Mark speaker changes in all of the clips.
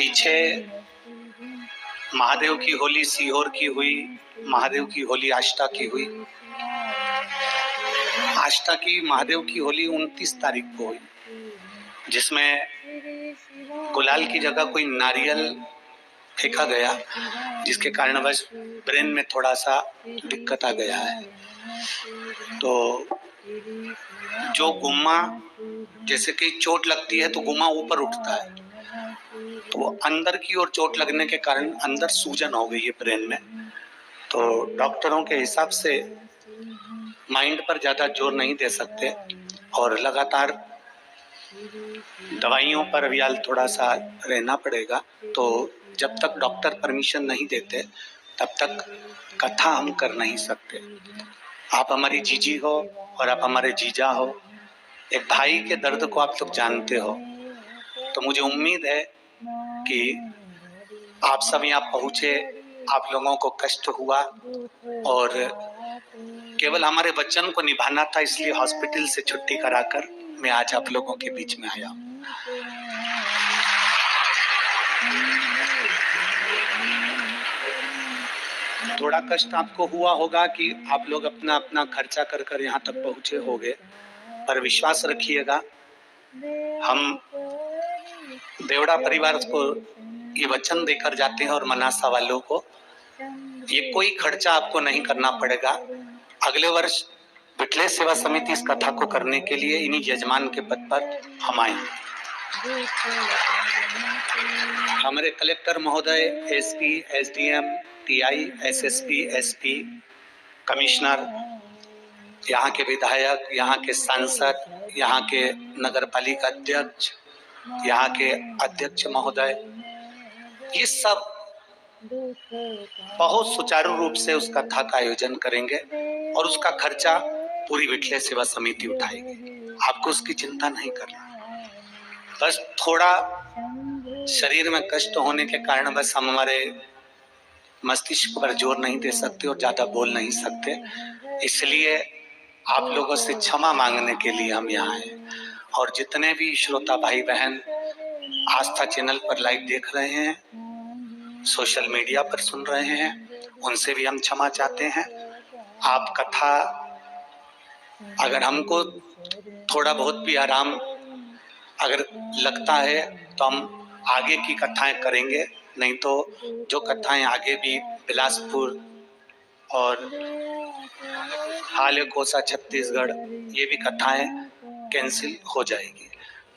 Speaker 1: पीछे महादेव की होली सीहोर की हुई, महादेव की होली आष्टा की हुई। आष्टा की महादेव की होली 29 तारीख को हुई, जिसमें गुलाल की जगह कोई नारियल फेंका गया, जिसके कारणवश ब्रेन में थोड़ा सा दिक्कत आ गया है। तो जो गुम्मा, जैसे कि चोट लगती है तो गुम्मा ऊपर उठता है, तो वो अंदर की ओर चोट लगने के कारण अंदर सूजन हो गई है ब्रेन में। तो डॉक्टरों के हिसाब से माइंड पर ज़्यादा जोर नहीं दे सकते और लगातार दवाइयों पर अभी थोड़ा सा रहना पड़ेगा। तो जब तक डॉक्टर परमिशन नहीं देते तब तक कथा हम कर नहीं सकते। आप हमारी जीजी हो और आप हमारे जीजा हो, एक भाई के दर्द को आप लोग जानते हो, तो मुझे उम्मीद है कि आप सब यहाँ पहुँचे, आप लोगों को कष्ट हुआ और केवल हमारे वचन को निभाना था, इसलिए हॉस्पिटल से छुट्टी कराकर मैं आज आप लोगों के बीच में आया हूँ। थोड़ा कष्ट आपको हुआ होगा कि आप लोग अपना अपना खर्चा कर कर यहाँ तक पहुँचे होंगे, पर विश्वास रखिएगा, हम देवड़ा परिवार को ये वचन देकर जाते हैं और मनासा वालों को ये कोई खर्चा आपको नहीं करना पड़ेगा। अगले वर्ष विठले सेवा समिति इस कथा को करने के लिए इन्हीं यजमान के पद पर हम आएंगे। हमारे कलेक्टर महोदय, SP, SDM, TI, SSP, SP, commissioner, यहाँ के विधायक, यहाँ के सांसद, यहाँ के नगर पालिका अध्यक्ष, यहाँ के अध्यक्ष महोदय, ये सब बहुत सुचारू रूप से उस कथा का आयोजन करेंगे और उसका खर्चा पूरी विठले सेवा समिति उठाएगी। आपको उसकी चिंता नहीं करना। बस थोड़ा शरीर में कष्ट होने के कारण बस हम हमारे मस्तिष्क पर जोर नहीं दे सकते और ज्यादा बोल नहीं सकते, इसलिए आप लोगों से क्षमा मांगने के लिए हम यहाँ आए। और जितने भी श्रोता भाई बहन आस्था चैनल पर लाइव देख रहे हैं, सोशल मीडिया पर सुन रहे हैं, उनसे भी हम क्षमा चाहते हैं। आप कथा, अगर हमको थोड़ा बहुत भी आराम अगर लगता है तो हम आगे की कथाएं करेंगे, नहीं तो जो कथाएं आगे भी बिलासपुर और हाले कोसा छत्तीसगढ़, ये भी कथाएं कैंसिल हो जाएगी।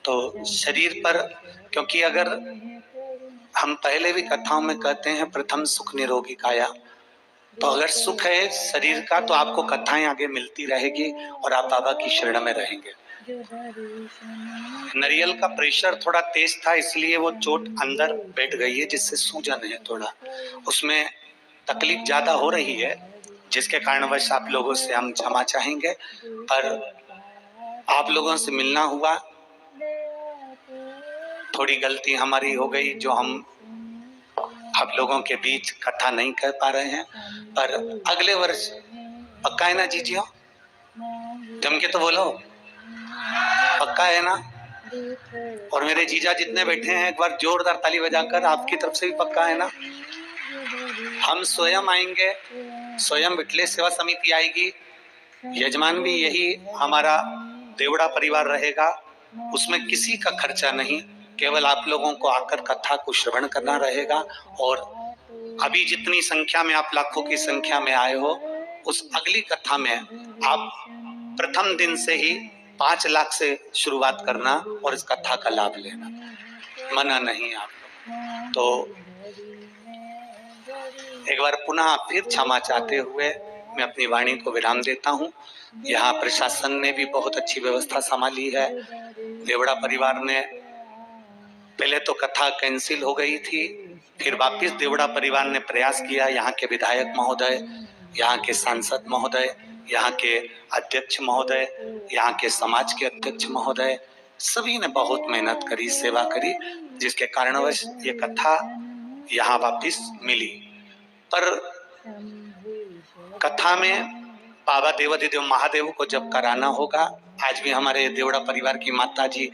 Speaker 1: तो शरीर पर, क्योंकि अगर हम पहले भी कथाओं में कहते हैं प्रथम सुख निरोगी काया, तो अगर सुख है शरीर का तो आपको कथाएं आगे मिलती रहेगी और आप बाबा की शरण में रहेंगे। नारियल का प्रेशर थोड़ा तेज था, इसलिए वो चोट अंदर बैठ गई है, जिससे सूजन है, थोड़ा उसमें तकलीफ ज्यादा हो रही है, जिसके कारणवश आप लोगों से हम क्षमा चाहेंगे। पर आप लोगों से मिलना हुआ, थोड़ी गलती हमारी हो गई, जो हम आप लोगों के बीच कथा नहीं कर पा रहे हैं। पर अगले वर्ष पक्का है ना जीजियो? जम के तो बोलो, पक्का है ना? और मेरे जीजा जितने बैठे हैं, एक बार जोरदार ताली बजाकर, आपकी तरफ से भी पक्का है ना? हम स्वयं आएंगे, स्वयं विठले सेवा समिति आएगी, यजमान भी यही हमारा देवड़ा परिवार रहेगा, उसमें किसी का खर्चा नहीं, केवल आप लोगों को आकर कथा को श्रवण करना रहेगा। और अभी जितनी संख्या में आप लाखों की संख्या में आए हो, उस अगली कथा में आप प्रथम दिन से ही 5 लाख से शुरुआत करना और इस कथा का लाभ लेना, मना नहीं आप लोग। तो एक बार पुनः फिर क्षमा चाहते हुए मैं अपनी वाणी को विराम देता हूँ। यहाँ प्रशासन ने भी बहुत अच्छी व्यवस्था संभाली है। देवड़ा परिवार ने, पहले तो कथा कैंसिल हो गई थी, फिर वापिस देवड़ा परिवार ने प्रयास किया। यहाँ के विधायक महोदय, यहाँ के सांसद महोदय, यहाँ के अध्यक्ष महोदय, यहाँ के समाज के अध्यक्ष महोदय, सभी ने बहुत मेहनत करी, सेवा करी, जिसके कारणवश ये कथा यहाँ वापिस मिली। पर कथा में बाबा देवाधिदेव महादेव को जब कराना होगा, आज भी हमारे देवड़ा परिवार की माता जी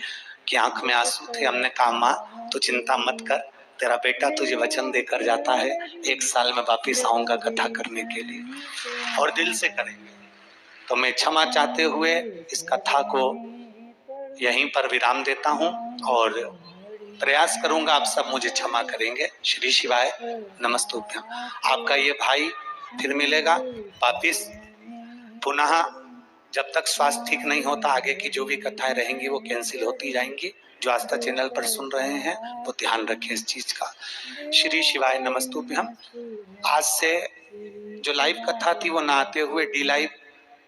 Speaker 1: की आंख में आंसू थे। हमने कहा माँ तो चिंता मत कर, तेरा बेटा तुझे वचन देकर जाता है, 1 साल में वापिस आऊंगा कथा करने के लिए, और दिल से करेंगे। तो मैं क्षमा चाहते हुए इस कथा को यहीं पर विराम देता हूँ और प्रयास करूंगा आप सब मुझे क्षमा करेंगे। श्री शिवाय नमस्तुभ्यम। आपका ये भाई फिर मिलेगा वापिस पुनः। जब तक स्वास्थ्य ठीक नहीं होता आगे की जो भी कथाएं रहेंगी वो कैंसिल होती जाएंगी। जो आस्था चैनल पर सुन रहे हैं वो ध्यान रखें इस चीज का। श्री शिवाय नमस्तुभ्यम। आज से जो लाइव कथा थी वो ना आते हुए डी लाइव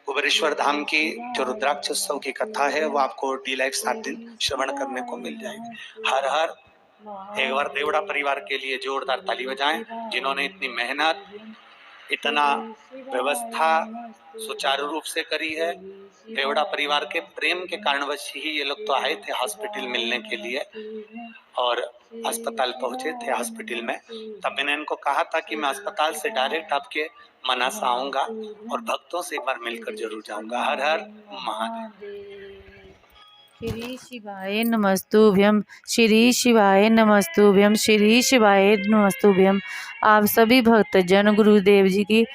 Speaker 1: कुबेरेश्वर धाम की जो रुद्राक्ष उत्सव की कथा है वो आपको डी लाइव 7 दिन श्रवण करने को मिल जाएगी। हर हर। एक बार देवड़ा परिवार के लिए जोरदार ताली बजाएं, जिन्होंने इतनी मेहनत, इतना व्यवस्था सुचारू रूप से करी है। देवड़ा परिवार के प्रेम के कारणवश ही ये लोग तो आए थे हॉस्पिटल मिलने के लिए और अस्पताल पहुंचे थे। हॉस्पिटल में तब मैंने इनको कहा था कि मैं अस्पताल से डायरेक्ट आपके मनासा आऊंगा और भक्तों से एक बार मिलकर जरूर जाऊंगा। हर हर महादेव।
Speaker 2: श्री शिवाय नमस्तुभ्यम, श्री शिवाय नमस्तुभ्यम, श्री शिवाय नमस्तुभ्यम। आप सभी भक्तजन गुरुदेव जी की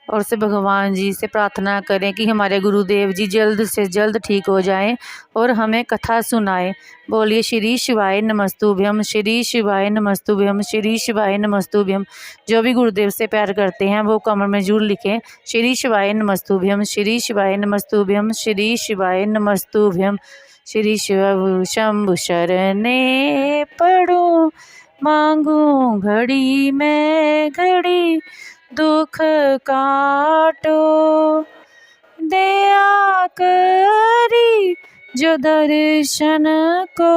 Speaker 2: और से भगवान जी से प्रार्थना करें कि हमारे गुरुदेव जी जल्द से जल्द ठीक हो जाएं और हमें कथा सुनाएं। बोलिए श्री शिवाय नमस्तुभ्यम, श्री शिवाय नमस्तुभ्यम, श्री शिवाय नमस्तुभ्यम। जो भी गुरुदेव से प्यार करते हैं वो कमेंट में जरूर लिखें श्री शिवाय नमस्तुभ्यम, श्री शिवाय नमस्तुभ्यम, श्री शिवाय नमस्तुभ्यम। श्री शिव शंभु शरणे पड़ूं, मांगू घड़ी में घड़ी, दुख काटो दया करी जो दर्शन को।